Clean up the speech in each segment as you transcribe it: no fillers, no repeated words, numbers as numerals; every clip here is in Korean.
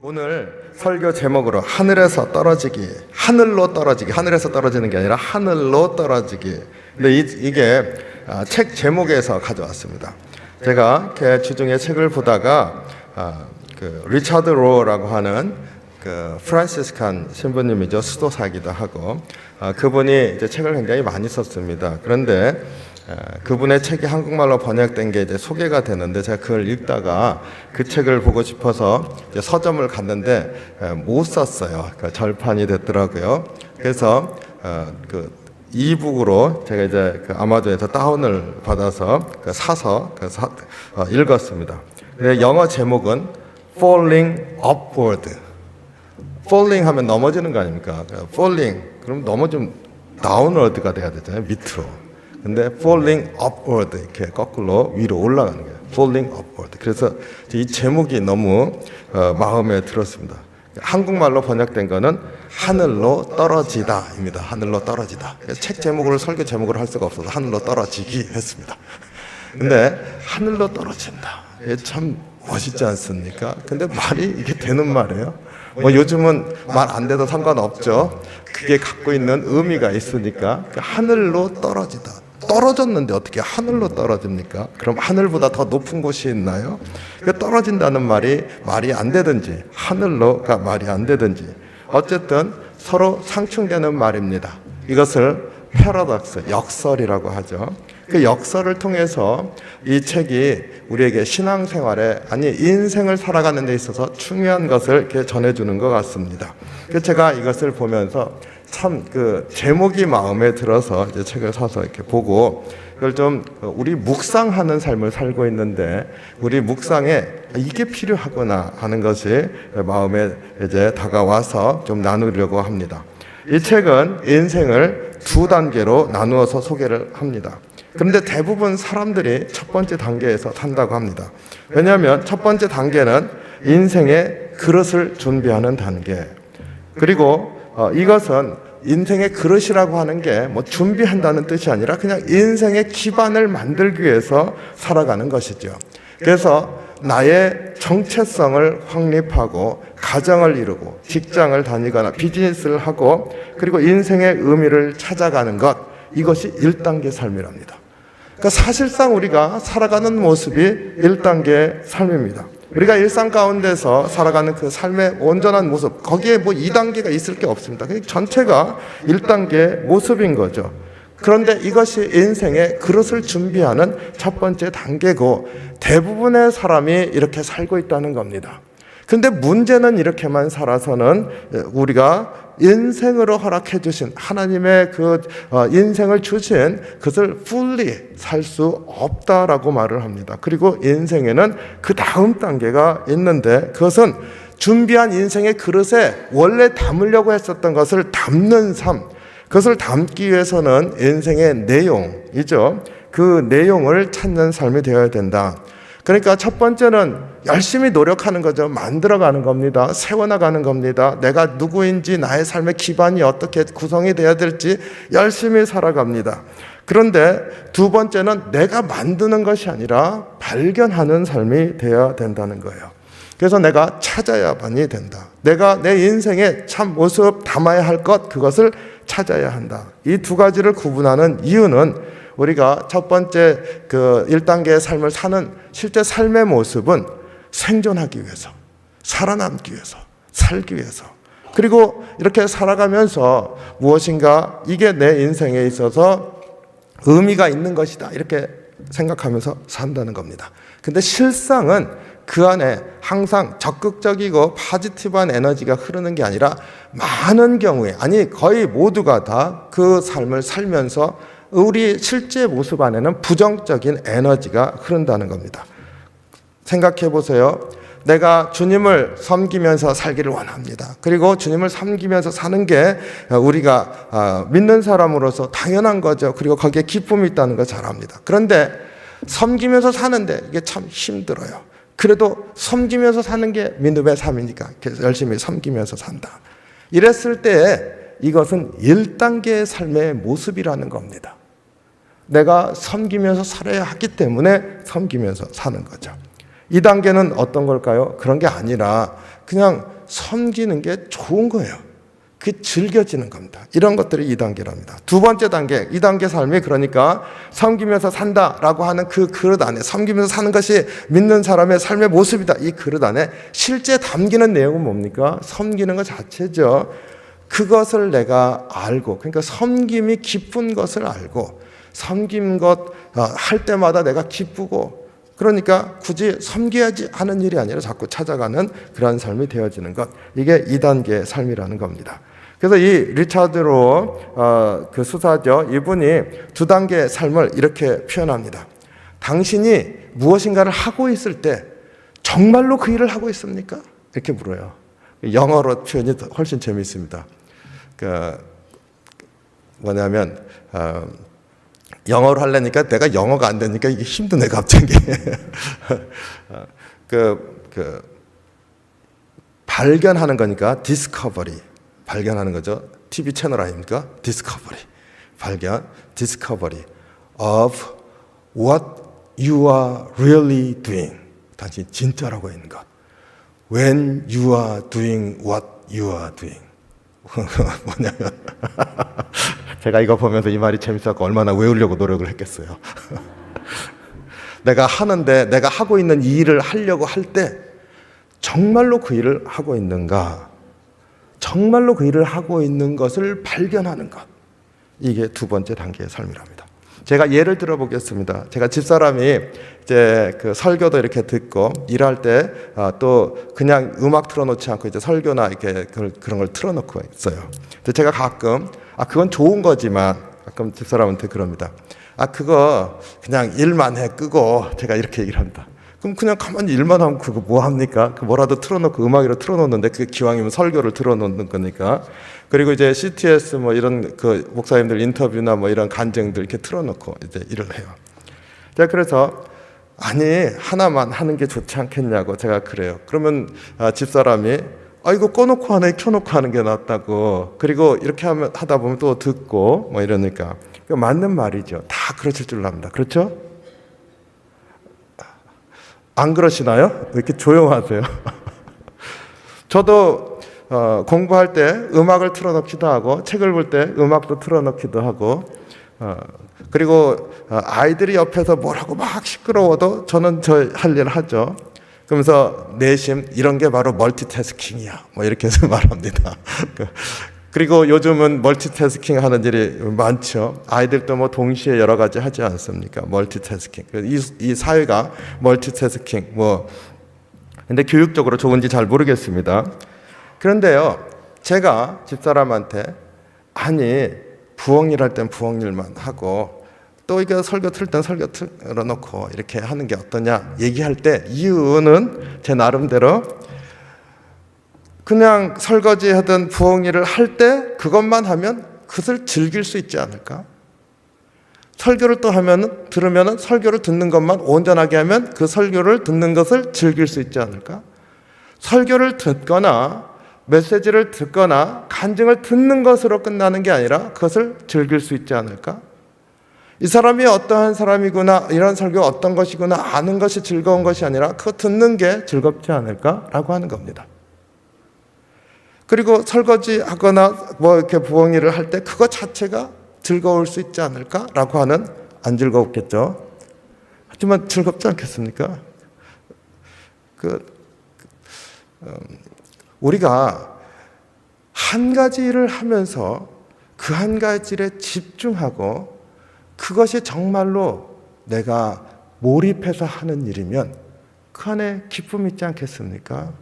오늘 설교 제목으로 하늘에서 떨어지기, 하늘로 떨어지기, 하늘에서 떨어지는 게 아니라 하늘로 떨어지기. 근데 이게 책 제목에서 가져왔습니다. 제가 이렇게 주중에 책을 보다가 그 리차드 로라고 하는 그 프란시스칸 신부님이죠. 수도사이기도 하고 그분이 이제 책을 굉장히 많이 썼습니다. 그런데 그분의 책이 한국말로 번역된 게 이제 소개가 되는데 제가 그걸 읽다가 그 책을 보고 싶어서 이제 서점을 갔는데 못 샀어요. 그러니까 절판이 됐더라고요. 그래서 그 이북으로 제가 이제 그 아마존에서 다운을 받아서 사서 읽었습니다. 근데 영어 제목은 Falling Upward. Falling 하면 넘어지는 거 아닙니까? Falling 그럼 넘어지면 Downward가 돼야 되잖아요. 밑으로. 근데 falling upward 이렇게 거꾸로 위로 올라가는 거예요. falling upward. 그래서 이 제목이 너무 마음에 들었습니다. 한국말로 번역된 거는 하늘로 떨어지다입니다. 하늘로 떨어지다. 책 제목을 설교 제목으로 할 수가 없어서 하늘로 떨어지기 했습니다. 근데 하늘로 떨어진다. 이게 참 멋있지 않습니까? 근데 말이 이게 되는 말이에요. 뭐 요즘은 말 안 돼도 상관없죠. 그게 갖고 있는 의미가 있으니까 하늘로 떨어지다. 떨어졌는데 어떻게 하늘로 떨어집니까? 그럼 하늘보다 더 높은 곳이 있나요? 떨어진다는 말이 안 되든지 하늘로가 말이 안 되든지 어쨌든 서로 상충되는 말입니다. 이것을 패러독스, 역설이라고 하죠. 그 역설을 통해서 이 책이 우리에게 신앙생활에 아니 인생을 살아가는 데 있어서 중요한 것을 이렇게 전해주는 것 같습니다. 제가 이것을 보면서 참 그 제목이 마음에 들어서 이제 책을 사서 이렇게 보고 그걸 좀 우리 묵상하는 삶을 살고 있는데 우리 묵상에 이게 필요하구나 하는 것이 마음에 이제 다가와서 좀 나누려고 합니다. 이 책은 인생을 두 단계로 나누어서 소개를 합니다. 그런데 대부분 사람들이 첫 번째 단계에서 산다고 합니다. 왜냐하면 첫 번째 단계는 인생의 그릇을 준비하는 단계. 그리고 이것은 인생의 그릇이라고 하는 게 뭐 준비한다는 뜻이 아니라 그냥 인생의 기반을 만들기 위해서 살아가는 것이죠. 그래서 나의 정체성을 확립하고 가정을 이루고 직장을 다니거나 비즈니스를 하고 그리고 인생의 의미를 찾아가는 것, 이것이 1단계 삶이랍니다. 그러니까 사실상 우리가 살아가는 모습이 1단계 삶입니다. 우리가 일상 가운데서 살아가는 그 삶의 온전한 모습, 거기에 뭐 2단계가 있을 게 없습니다. 전체가 1단계 모습인 거죠. 그런데 이것이 인생의 그릇을 준비하는 첫 번째 단계고 대부분의 사람이 이렇게 살고 있다는 겁니다. 근데 문제는 이렇게만 살아서는 우리가 인생으로 허락해 주신 하나님의 그 인생을 주신 그것을 fully 살 수 없다라고 말을 합니다. 그리고 인생에는 그 다음 단계가 있는데 그것은 준비한 인생의 그릇에 원래 담으려고 했었던 것을 담는 삶, 그것을 담기 위해서는 인생의 내용이죠. 그 내용을 찾는 삶이 되어야 된다. 그러니까 첫 번째는 열심히 노력하는 거죠. 만들어가는 겁니다. 세워나가는 겁니다. 내가 누구인지 나의 삶의 기반이 어떻게 구성이 돼야 될지 열심히 살아갑니다. 그런데 두 번째는 내가 만드는 것이 아니라 발견하는 삶이 되어야 된다는 거예요. 그래서 내가 찾아야만이 된다. 내가 내 인생의 참 모습 담아야 할 것, 그것을 찾아야 한다. 이 두 가지를 구분하는 이유는 우리가 첫 번째 그 1단계의 삶을 사는 실제 삶의 모습은 생존하기 위해서, 살아남기 위해서, 살기 위해서, 그리고 이렇게 살아가면서 무엇인가 이게 내 인생에 있어서 의미가 있는 것이다 이렇게 생각하면서 산다는 겁니다. 근데 실상은 그 안에 항상 적극적이고 포지티브한 에너지가 흐르는 게 아니라 많은 경우에, 아니 거의 모두가 다 그 삶을 살면서 우리 실제 모습 안에는 부정적인 에너지가 흐른다는 겁니다. 생각해 보세요. 내가 주님을 섬기면서 살기를 원합니다. 그리고 주님을 섬기면서 사는 게 우리가 믿는 사람으로서 당연한 거죠. 그리고 거기에 기쁨이 있다는 거 잘 압니다. 그런데 섬기면서 사는데 이게 참 힘들어요. 그래도 섬기면서 사는 게 믿음의 삶이니까 열심히 섬기면서 산다. 이랬을 때 이것은 1단계의 삶의 모습이라는 겁니다. 내가 섬기면서 살아야 하기 때문에 섬기면서 사는 거죠. 2단계는 어떤 걸까요? 그런 게 아니라 그냥 섬기는 게 좋은 거예요. 그게 즐겨지는 겁니다. 이런 것들이 2단계랍니다. 두 번째 단계, 2단계 삶이 그러니까 섬기면서 산다라고 하는 그 그릇 안에, 섬기면서 사는 것이 믿는 사람의 삶의 모습이다. 이 그릇 안에 실제 담기는 내용은 뭡니까? 섬기는 것 자체죠. 그것을 내가 알고, 그러니까 섬김이 기쁜 것을 알고, 섬긴 것 할 때마다 내가 기쁘고, 그러니까 굳이 섬겨야지 하는 일이 아니라 자꾸 찾아가는 그런 삶이 되어지는 것. 이게 2단계의 삶이라는 겁니다. 그래서 이 리차드로 그 수사죠. 이분이 2단계의 삶을 이렇게 표현합니다. 당신이 무엇인가를 하고 있을 때 정말로 그 일을 하고 있습니까? 이렇게 물어요. 영어로 표현이 훨씬 재미있습니다. 뭐냐면 영어로 하려니까 내가 영어가 안 되니까 이게 힘드네 갑자기. 발견하는 거니까 디스커버리, 발견하는 거죠. TV 채널 아닙니까? 디스커버리, 발견, 디스커버리 of what you are really doing. 당신 진짜라고 있는 것. When you are doing what you are doing. 뭐냐면 제가 이거 보면서 이 말이 재밌어서 얼마나 외우려고 노력을 했겠어요. 내가 하는데, 내가 하고 있는 이 일을 하려고 할 때 정말로 그 일을 하고 있는가, 정말로 그 일을 하고 있는 것을 발견하는 것. 이게 2번째 단계의 삶이랍니다. 제가 예를 들어 보겠습니다. 제가 집사람이 이제 그 설교도 이렇게 듣고 일할 때 또 그냥 음악 틀어놓지 않고 이제 설교나 이렇게 그런 걸 틀어놓고 있어요. 근데 제가 가끔 그건 좋은 거지만 가끔 집사람한테 그럽니다. 그거 그냥 일만 해 끄고, 제가 이렇게 얘기를 합니다. 그럼 그냥 가만히 일만 하면 그거 뭐 합니까? 그 뭐라도 틀어놓고 음악이라도 틀어놓는데 그게 기왕이면 설교를 틀어놓는 거니까. 그리고 이제 CTS 뭐 이런 그 목사님들 인터뷰나 뭐 이런 간증들 이렇게 틀어놓고 이제 일을 해요. 제가 그래서 하나만 하는 게 좋지 않겠냐고 제가 그래요. 그러면 집사람이 이거 꺼놓고 하네, 켜놓고 하는 게 낫다고. 그리고 이렇게 하다 보면 또 듣고 뭐 이러니까. 맞는 말이죠. 다 그러실 줄 압니다. 그렇죠? 안 그러시나요? 왜 이렇게 조용하세요? 저도 공부할 때 음악을 틀어놓기도 하고, 책을 볼 때 음악도 틀어놓기도 하고, 그리고 아이들이 옆에서 뭐라고 막 시끄러워도 저는 저 할 일 하죠. 그러면서 내심 이런 게 바로 멀티태스킹이야, 뭐 이렇게 해서 말합니다. 그리고 요즘은 멀티태스킹 하는 일이 많죠. 아이들도 뭐 동시에 여러 가지 하지 않습니까? 멀티태스킹. 이 사회가 멀티태스킹 근데 교육적으로 좋은지 잘 모르겠습니다. 그런데요, 제가 집사람한테 부엌일 할 땐 부엌일만 하고, 또 이거 설교 틀 땐 설교 틀어놓고 이렇게 하는 게 어떠냐 얘기할 때, 이유는 제 나름대로 그냥 설거지 하든 부엌일을 할 때 그것만 하면 그것을 즐길 수 있지 않을까? 설교를 또 들으면 설교를 듣는 것만 온전하게 하면 그 설교를 듣는 것을 즐길 수 있지 않을까? 설교를 듣거나 메시지를 듣거나 간증을 듣는 것으로 끝나는 게 아니라 그것을 즐길 수 있지 않을까? 이 사람이 어떠한 사람이구나, 이런 설교가 어떤 것이구나 아는 것이 즐거운 것이 아니라 그거 듣는 게 즐겁지 않을까라고 하는 겁니다. 그리고 설거지 하거나 이렇게 부엌일을 할 때 그것 자체가 즐거울 수 있지 않을까라고 하는, 안 즐겁겠죠. 하지만 즐겁지 않겠습니까? 우리가 한 가지 일을 하면서 그 한 가지 일에 집중하고 그것이 정말로 내가 몰입해서 하는 일이면 그 안에 기쁨이 있지 않겠습니까?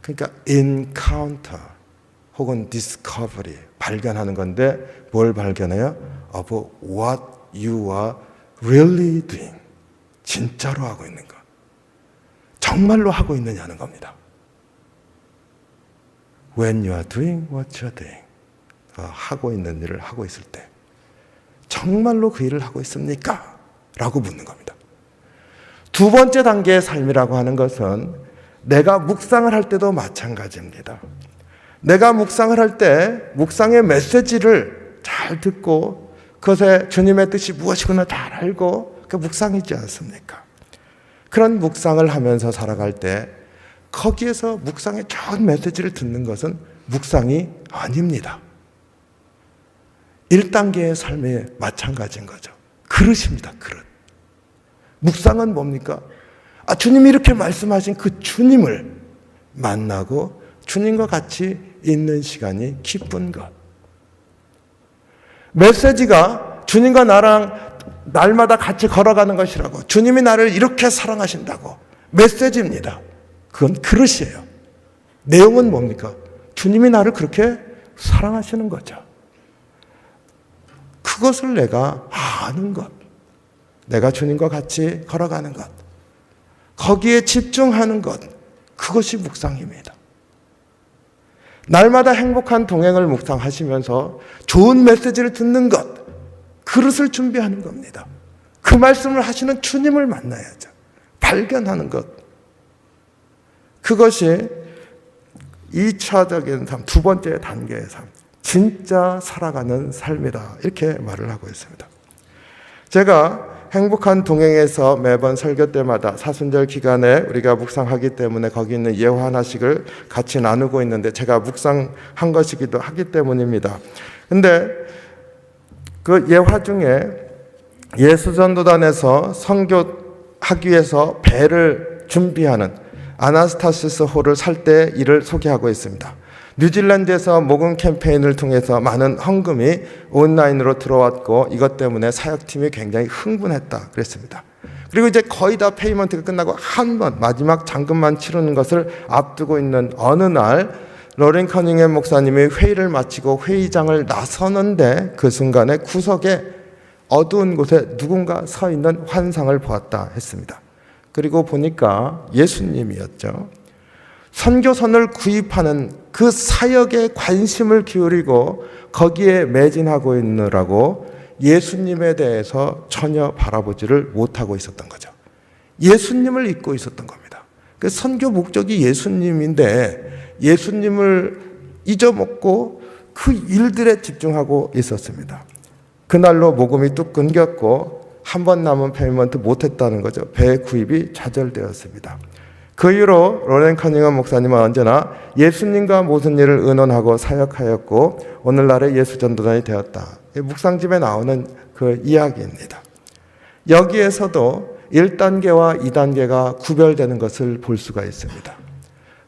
그러니까 encounter 혹은 discovery, 발견하는 건데 뭘 발견해요? Of what you are really doing. 진짜로 하고 있는 것. 정말로 하고 있느냐는 겁니다. When you are doing what you are doing. 하고 있는 일을 하고 있을 때 정말로 그 일을 하고 있습니까? 라고 묻는 겁니다. 2번째 단계의 삶이라고 하는 것은 내가 묵상을 할 때도 마찬가지입니다. 내가 묵상을 할 때 묵상의 메시지를 잘 듣고 그것에 주님의 뜻이 무엇이구나 잘 알고 그 묵상이지 않습니까? 그런 묵상을 하면서 살아갈 때 거기에서 묵상의 좋은 메시지를 듣는 것은 묵상이 아닙니다. 1단계의 삶에 마찬가지인 거죠. 그릇입니다. 그릇. 묵상은 뭡니까? 주님이 이렇게 말씀하신 그 주님을 만나고 주님과 같이 있는 시간이 기쁜 것. 메시지가 주님과 나랑 날마다 같이 걸어가는 것이라고, 주님이 나를 이렇게 사랑하신다고, 메시지입니다. 그건 그릇이에요. 내용은 뭡니까? 주님이 나를 그렇게 사랑하시는 거죠. 그것을 내가 아는 것, 내가 주님과 같이 걸어가는 것, 거기에 집중하는 것, 그것이 묵상입니다. 날마다 행복한 동행을 묵상하시면서 좋은 메시지를 듣는 것, 그릇을 준비하는 겁니다. 그 말씀을 하시는 주님을 만나야죠. 발견하는 것. 그것이 2차적인 삶, 두 번째 단계의 삶, 진짜 살아가는 삶이다. 이렇게 말을 하고 있습니다. 제가 행복한 동행에서 매번 설교 때마다 사순절 기간에 우리가 묵상하기 때문에 거기 있는 예화 하나씩을 같이 나누고 있는데 제가 묵상한 것이기도 하기 때문입니다. 근데 그 예화 중에 예수전도단에서 선교하기 위해서 배를 준비하는 아나스타시스 홀을 살 때 일을 소개하고 있습니다. 뉴질랜드에서 목음 캠페인을 통해서 많은 헌금이 온라인으로 들어왔고 이것 때문에 사역팀이 굉장히 흥분했다 그랬습니다. 그리고 이제 거의 다 페이먼트가 끝나고 한 번 마지막 잔금만 치르는 것을 앞두고 있는 어느 날 로렌 커닝햄 목사님이 회의를 마치고 회의장을 나서는데 그 순간에 구석에 어두운 곳에 누군가 서 있는 환상을 보았다 했습니다. 그리고 보니까 예수님이었죠. 선교선을 구입하는 그 사역에 관심을 기울이고 거기에 매진하고 있느라고 예수님에 대해서 전혀 바라보지를 못하고 있었던 거죠. 예수님을 잊고 있었던 겁니다. 그 선교 목적이 예수님인데 예수님을 잊어먹고 그 일들에 집중하고 있었습니다. 그날로 모금이 뚝 끊겼고 한 번 남은 페이먼트 못했다는 거죠. 배 구입이 좌절되었습니다. 그 이후로 로렌 커닝엄 목사님은 언제나 예수님과 모든 일을 의논하고 사역하였고 오늘날의 예수전도단이 되었다. 묵상집에 나오는 그 이야기입니다. 여기에서도 1단계와 2단계가 구별되는 것을 볼 수가 있습니다.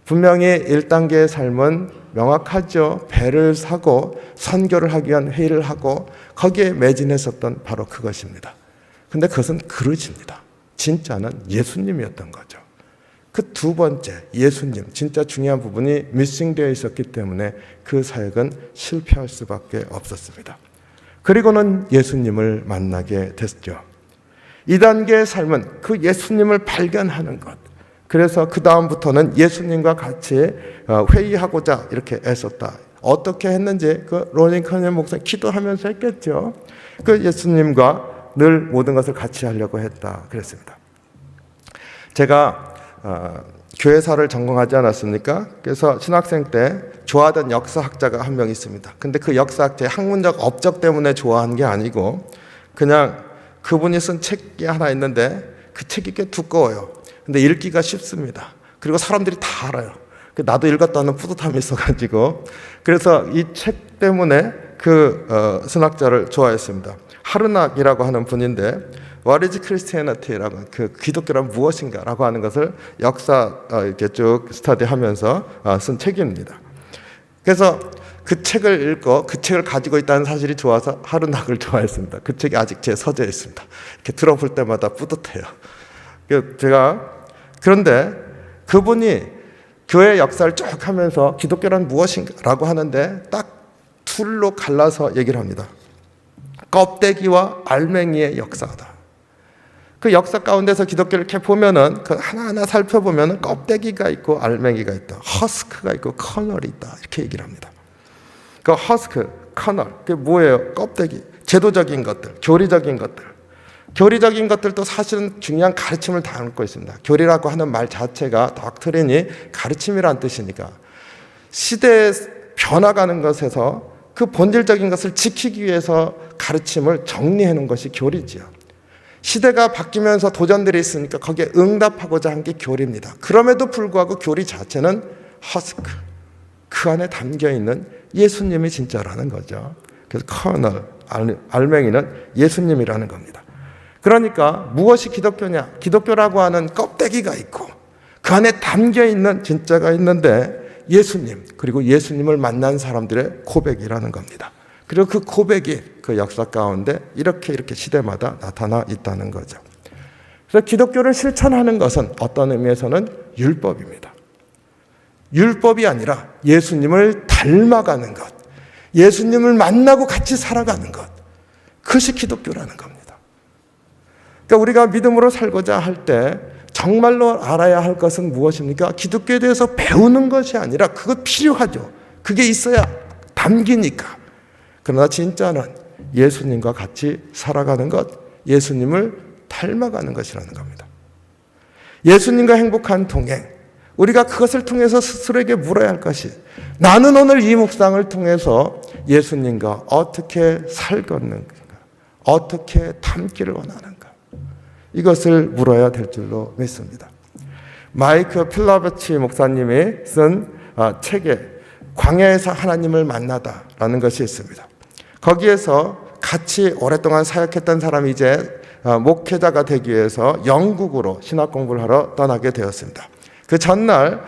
분명히 1단계의 삶은 명확하죠. 배를 사고 선교를 하기 위한 회의를 하고 거기에 매진했었던 바로 그것입니다. 근데 그것은 그릇입니다. 진짜는 예수님이었던 거죠. 그 두 번째 예수님, 진짜 중요한 부분이 미싱되어 있었기 때문에 그 사역은 실패할 수밖에 없었습니다. 그리고는 예수님을 만나게 됐죠. 2단계의 삶은 그 예수님을 발견하는 것. 그래서 그 다음부터는 예수님과 같이 회의하고자 이렇게 애썼다. 어떻게 했는지 그 로렌 커닝엄 목사님 기도하면서 했겠죠. 그 예수님과 늘 모든 것을 같이 하려고 했다 그랬습니다. 제가 교회사를 전공하지 않았습니까? 그래서 신학생 때 좋아하던 역사학자가 한 명 있습니다. 근데 그 역사학자의 학문적 업적 때문에 좋아한 게 아니고 그냥 그분이 쓴 책이 하나 있는데 그 책이 꽤 두꺼워요. 근데 읽기가 쉽습니다. 그리고 사람들이 다 알아요. 나도 읽었다는 뿌듯함이 있어가지고 그래서 이 책 때문에 그 신학자를 좋아했습니다. 하르낙이라고 하는 분인데 What is Christianity라고 그 기독교란 무엇인가라고 하는 것을 역사 이렇게 쭉 스터디하면서 쓴 책입니다. 그래서 그 책을 읽고 그 책을 가지고 있다는 사실이 좋아서 하르낙을 좋아했습니다. 그 책이 아직 제 서재에 있습니다. 이렇게 들어볼 때마다 뿌듯해요. 그런데 그분이 교회 역사를 쭉 하면서 기독교란 무엇인가라고 하는데 딱 둘로 갈라서 얘기를 합니다. 껍데기와 알맹이의 역사다. 그 역사 가운데서 기독교를 이렇게 보면은 그 하나하나 살펴보면은 껍데기가 있고 알맹이가 있다. 허스크가 있고 커널이 있다. 이렇게 얘기를 합니다. 그 허스크, 커널, 그게 뭐예요? 껍데기, 제도적인 것들, 교리적인 것들. 교리적인 것들도 사실은 중요한 가르침을 담고 있습니다. 교리라고 하는 말 자체가 덕트린이 가르침이란 뜻이니까 시대에 변화가는 것에서 그 본질적인 것을 지키기 위해서 가르침을 정리해 놓은 것이 교리지요. 시대가 바뀌면서 도전들이 있으니까 거기에 응답하고자 한 게 교리입니다. 그럼에도 불구하고 교리 자체는 허스크, 그 안에 담겨있는 예수님이 진짜라는 거죠. 그래서 커널, 알맹이는 예수님이라는 겁니다. 그러니까 무엇이 기독교냐? 기독교라고 하는 껍데기가 있고 그 안에 담겨있는 진짜가 있는데 예수님, 그리고 예수님을 만난 사람들의 고백이라는 겁니다. 그리고 그 고백이 그 역사 가운데 이렇게 시대마다 나타나 있다는 거죠. 그래서 기독교를 실천하는 것은 어떤 의미에서는 율법입니다. 율법이 아니라 예수님을 닮아가는 것, 예수님을 만나고 같이 살아가는 것, 그것이 기독교라는 겁니다. 그러니까 우리가 믿음으로 살고자 할 때 정말로 알아야 할 것은 무엇입니까? 기독교에 대해서 배우는 것이 아니라 그거 필요하죠. 그게 있어야 담기니까. 그러나 진짜는 예수님과 같이 살아가는 것, 예수님을 닮아가는 것이라는 겁니다. 예수님과 행복한 동행, 우리가 그것을 통해서 스스로에게 물어야 할 것이, 나는 오늘 이 묵상을 통해서 예수님과 어떻게 살겠는가, 어떻게 닮기를 원하는가, 이것을 물어야 될 줄로 믿습니다. 마이크 필라베치 목사님이 쓴 책에 광야에서 하나님을 만나다라는 것이 있습니다. 거기에서 같이 오랫동안 사역했던 사람이 이제 목회자가 되기 위해서 영국으로 신학 공부를 하러 떠나게 되었습니다. 그 전날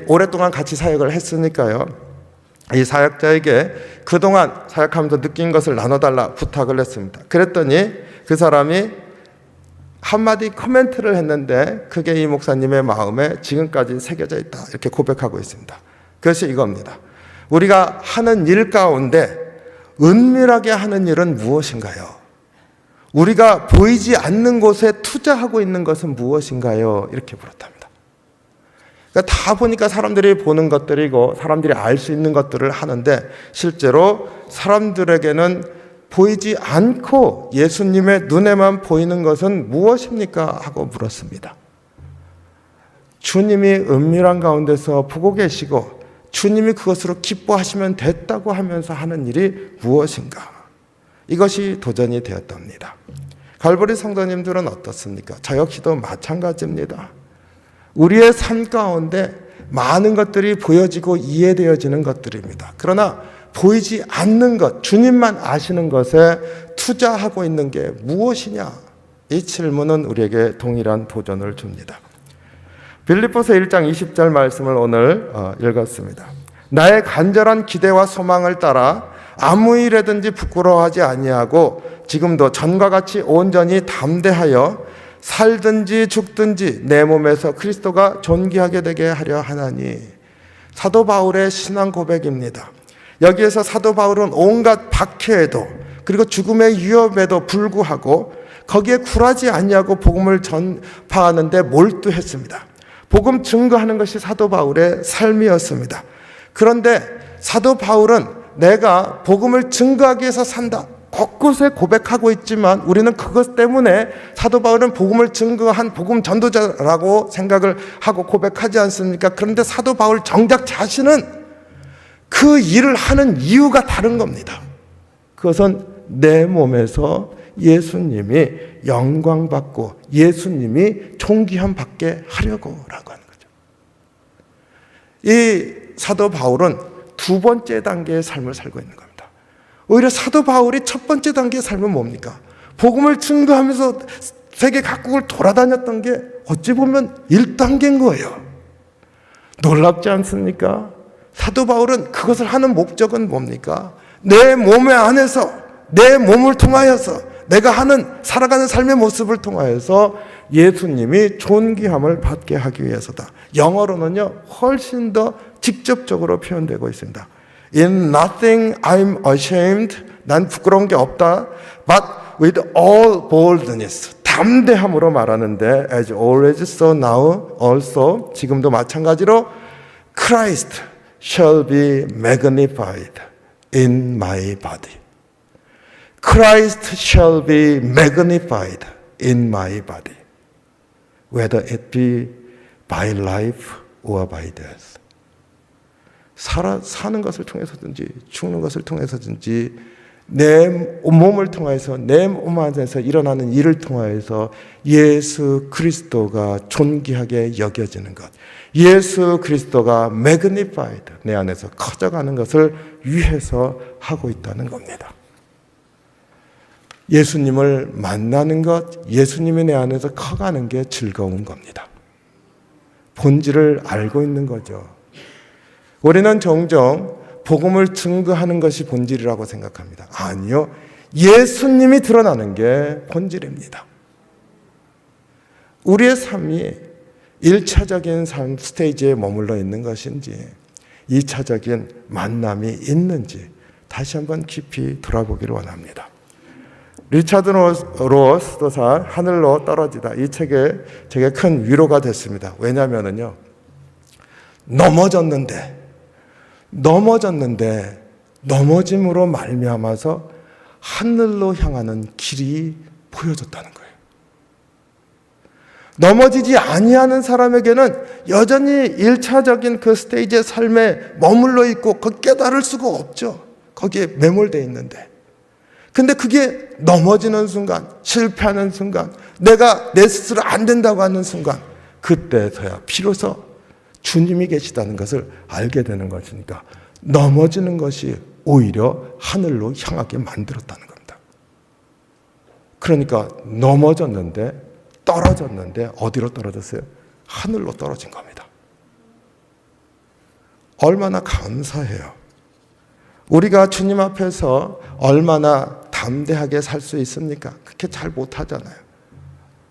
오랫동안 같이 사역을 했으니까요, 이 사역자에게 그동안 사역하면서 느낀 것을 나눠달라 부탁을 했습니다. 그랬더니 그 사람이 한마디 코멘트를 했는데 그게 이 목사님의 마음에 지금까지 새겨져 있다, 이렇게 고백하고 있습니다. 그것이 이겁니다. 우리가 하는 일 가운데 은밀하게 하는 일은 무엇인가요? 우리가 보이지 않는 곳에 투자하고 있는 것은 무엇인가요? 이렇게 물었답니다. 그러니까 다 보니까 사람들이 보는 것들이고 사람들이 알 수 있는 것들을 하는데 실제로 사람들에게는 보이지 않고 예수님의 눈에만 보이는 것은 무엇입니까? 하고 물었습니다. 주님이 은밀한 가운데서 보고 계시고 주님이 그것으로 기뻐하시면 됐다고 하면서 하는 일이 무엇인가? 이것이 도전이 되었답니다. 갈보리 성도님들은 어떻습니까? 저 역시도 마찬가지입니다. 우리의 삶 가운데 많은 것들이 보여지고 이해되어지는 것들입니다. 그러나 보이지 않는 것, 주님만 아시는 것에 투자하고 있는 게 무엇이냐? 이 질문은 우리에게 동일한 도전을 줍니다. 빌립보서 1장 20절 말씀을 오늘 읽었습니다. 나의 간절한 기대와 소망을 따라 아무 일에든지 부끄러워하지 아니하고 지금도 전과 같이 온전히 담대하여 살든지 죽든지 내 몸에서 그리스도가 존귀하게 되게 하려 하나니. 사도 바울의 신앙 고백입니다. 여기에서 사도 바울은 온갖 박해에도 그리고 죽음의 위협에도 불구하고 거기에 굴하지 아니하고 복음을 전파하는 데 몰두했습니다. 복음 증거하는 것이 사도 바울의 삶이었습니다. 그런데 사도 바울은 내가 복음을 증거하기 위해서 산다, 곳곳에 고백하고 있지만 우리는 그것 때문에 사도 바울은 복음을 증거한 복음 전도자라고 생각을 하고 고백하지 않습니까? 그런데 사도 바울 정작 자신은 그 일을 하는 이유가 다른 겁니다. 그것은 내 몸에서 예수님이 영광받고 예수님이 존귀함 받게 하려고라고 하는 거죠. 이 사도 바울은 두 번째 단계의 삶을 살고 있는 겁니다. 오히려 사도 바울이 첫 번째 단계의 삶은 뭡니까? 복음을 증거하면서 세계 각국을 돌아다녔던 게 어찌 보면 1단계인 거예요. 놀랍지 않습니까? 사도 바울은 그것을 하는 목적은 뭡니까? 내 몸의 안에서, 내 몸을 통하여서, 내가 살아가는 삶의 모습을 통하여서 예수님이 존귀함을 받게 하기 위해서다. 영어로는요, 훨씬 더 직접적으로 표현되고 있습니다. In nothing I'm ashamed. 난 부끄러운 게 없다. But with all boldness. 담대함으로 말하는데 as always so now also 지금도 마찬가지로 Christ shall be magnified in my body. Christ shall be magnified in my body. Whether it be by life or by death. 사는 것을 통해서든지 죽는 것을 통해서든지 내 몸을 통해서 내 몸 안에서 일어나는 일을 통해서 예수 그리스도가 존귀하게 여겨지는 것, 예수 그리스도가 magnified, 내 안에서 커져가는 것을 위해서 하고 있다는 겁니다. 예수님을 만나는 것, 예수님이 내 안에서 커가는 게 즐거운 겁니다. 본질을 알고 있는 거죠. 우리는 종종 복음을 증거하는 것이 본질이라고 생각합니다. 아니요. 예수님이 드러나는 게 본질입니다. 우리의 삶이 1차적인 삶 스테이지에 머물러 있는 것인지 2차적인 만남이 있는지 다시 한번 깊이 돌아보기를 원합니다. 리차드 로스 도사 하늘로 떨어지다, 이 책에 되게 큰 위로가 됐습니다. 왜냐하면요, 넘어짐으로 말미암아서 하늘로 향하는 길이 보여졌다는 거예요. 넘어지지 아니하는 사람에게는 여전히 1차적인 그 스테이지의 삶에 머물러 있고 그 깨달을 수가 없죠. 거기에 매몰되어 있는데. 근데 그게 넘어지는 순간, 실패하는 순간, 내가 내 스스로 안 된다고 하는 순간, 그때서야 비로소 주님이 계시다는 것을 알게 되는 것이니까 넘어지는 것이 오히려 하늘로 향하게 만들었다는 겁니다. 그러니까 넘어졌는데, 떨어졌는데 어디로 떨어졌어요? 하늘로 떨어진 겁니다. 얼마나 감사해요. 우리가 주님 앞에서 얼마나 담대하게 살 수 있습니까? 그렇게 잘 못하잖아요.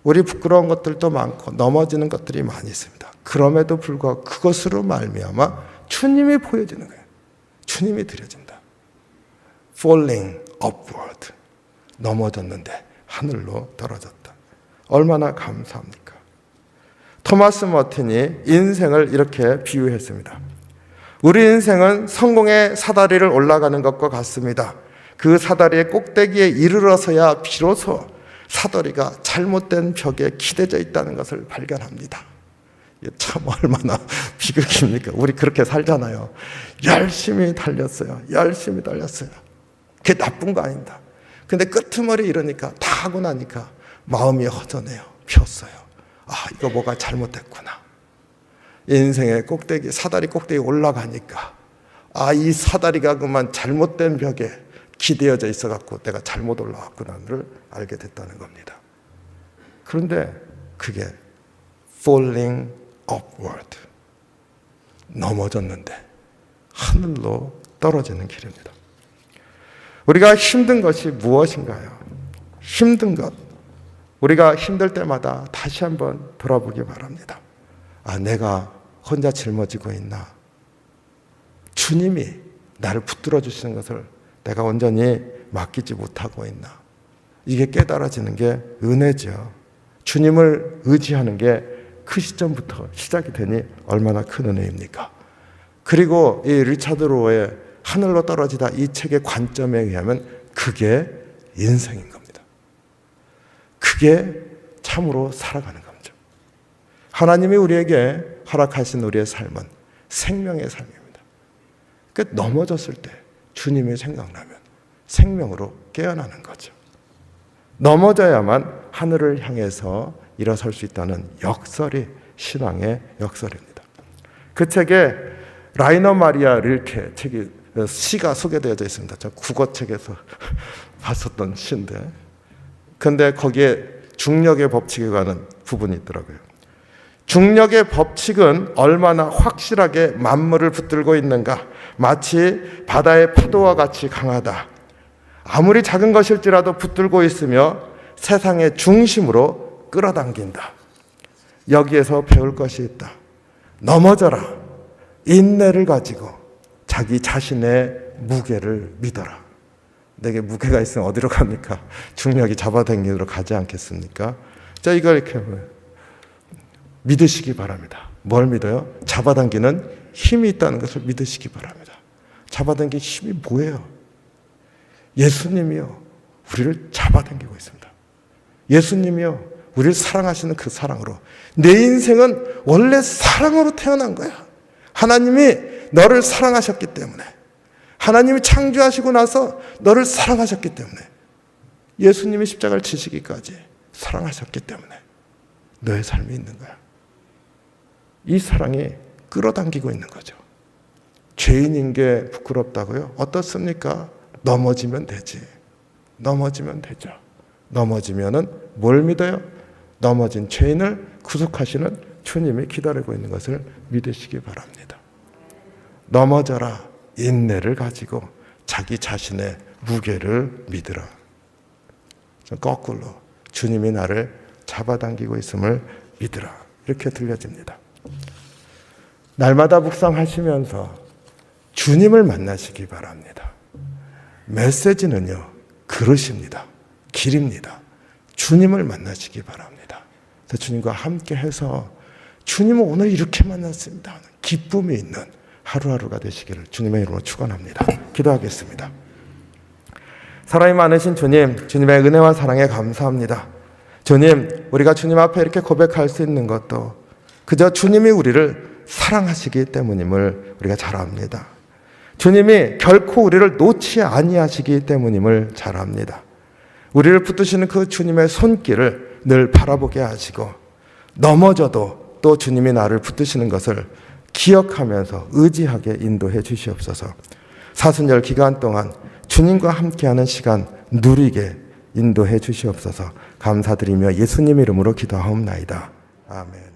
우리 부끄러운 것들도 많고 넘어지는 것들이 많이 있습니다. 그럼에도 불구하고 그것으로 말미암아 주님이 보여지는 거예요. 주님이 드려진다. Falling upward. 넘어졌는데 하늘로 떨어졌다. 얼마나 감사합니까? 토마스 머틴이 인생을 이렇게 비유했습니다. 우리 인생은 성공의 사다리를 올라가는 것과 같습니다. 그 사다리의 꼭대기에 이르러서야 비로소 사다리가 잘못된 벽에 기대져 있다는 것을 발견합니다. 참 얼마나 비극입니까? 우리 그렇게 살잖아요. 열심히 달렸어요. 그게 나쁜 거 아닙니다. 근데 끄트머리 이러니까 다 하고 나니까 마음이 허전해요. 폈어요. 아, 이거 뭐가 잘못됐구나. 인생의 꼭대기, 사다리 꼭대기 올라가니까 아, 이 사다리가 그만 잘못된 벽에 기대어져 있어갖고 내가 잘못 올라왔구나를 알게 됐다는 겁니다. 그런데 그게 falling upward, 넘어졌는데 하늘로 떨어지는 길입니다. 우리가 힘든 것이 무엇인가요? 힘든 것, 우리가 힘들 때마다 다시 한번 돌아보기 바랍니다. 아, 내가 혼자 짊어지고 있나? 주님이 나를 붙들어 주시는 것을 내가 온전히 맡기지 못하고 있나? 이게 깨달아지는 게 은혜죠. 주님을 의지하는 게 그 시점부터 시작이 되니 얼마나 큰 은혜입니까? 그리고 이 리차드 로의 하늘로 떨어지다, 이 책의 관점에 의하면 그게 인생인 겁니다. 그게 참으로 살아가는 겁니다. 하나님이 우리에게 허락하신 우리의 삶은 생명의 삶입니다. 그러니까 넘어졌을 때 주님이 생각나면 생명으로 깨어나는 거죠. 넘어져야만 하늘을 향해서 일어설 수 있다는 역설이 신앙의 역설입니다. 그 책에 라이너 마리아 릴케 책이 시가 소개되어져 있습니다. 저 국어책에서 봤었던 시인데, 근데 거기에 중력의 법칙에 관한 부분이 있더라고요. 중력의 법칙은 얼마나 확실하게 만물을 붙들고 있는가, 마치 바다의 파도와 같이 강하다. 아무리 작은 것일지라도 붙들고 있으며 세상의 중심으로 끌어당긴다. 여기에서 배울 것이 있다. 넘어져라. 인내를 가지고 자기 자신의 무게를 믿어라. 내게 무게가 있으면 어디로 갑니까? 중력이 잡아당기도록 가지 않겠습니까? 자, 이걸 이렇게 믿으시기 바랍니다. 뭘 믿어요? 잡아당기는 힘이 있다는 것을 믿으시기 바랍니다. 잡아당기는 힘이 뭐예요? 예수님이요, 우리를 잡아당기고 있습니다. 예수님이요, 우리를 사랑하시는 그 사랑으로. 내 인생은 원래 사랑으로 태어난 거야. 하나님이 너를 사랑하셨기 때문에, 하나님이 창조하시고 나서 너를 사랑하셨기 때문에, 예수님이 십자가를 지시기까지 사랑하셨기 때문에 너의 삶이 있는 거야. 이 사랑이 끌어당기고 있는 거죠. 죄인인 게 부끄럽다고요? 어떻습니까? 넘어지면 되지. 넘어지면 되죠. 넘어지면은 뭘 믿어요? 넘어진 죄인을 구속하시는 주님이 기다리고 있는 것을 믿으시기 바랍니다. 넘어져라. 인내를 가지고 자기 자신의 무게를 믿으라. 거꾸로 주님이 나를 잡아당기고 있음을 믿으라. 이렇게 들려집니다. 날마다 묵상하시면서 주님을 만나시기 바랍니다. 메시지는요, 그릇입니다. 길입니다. 주님을 만나시기 바랍니다. 그래서 주님과 함께 해서 주님을 오늘 이렇게 만났습니다. 기쁨이 있는 하루하루가 되시기를 주님의 이름으로 축원합니다. 기도하겠습니다. 사랑이 많으신 주님, 주님의 은혜와 사랑에 감사합니다. 주님, 우리가 주님 앞에 이렇게 고백할 수 있는 것도 그저 주님이 우리를 사랑하시기 때문임을 우리가 잘 압니다. 주님이 결코 우리를 놓지 아니하시기 때문임을 잘 압니다. 우리를 붙드시는 그 주님의 손길을 늘 바라보게 하시고, 넘어져도 또 주님이 나를 붙드시는 것을 기억하면서 의지하게 인도해 주시옵소서. 사순절 기간 동안 주님과 함께하는 시간 누리게 인도해 주시옵소서. 감사드리며 예수님 이름으로 기도하옵나이다. 아멘.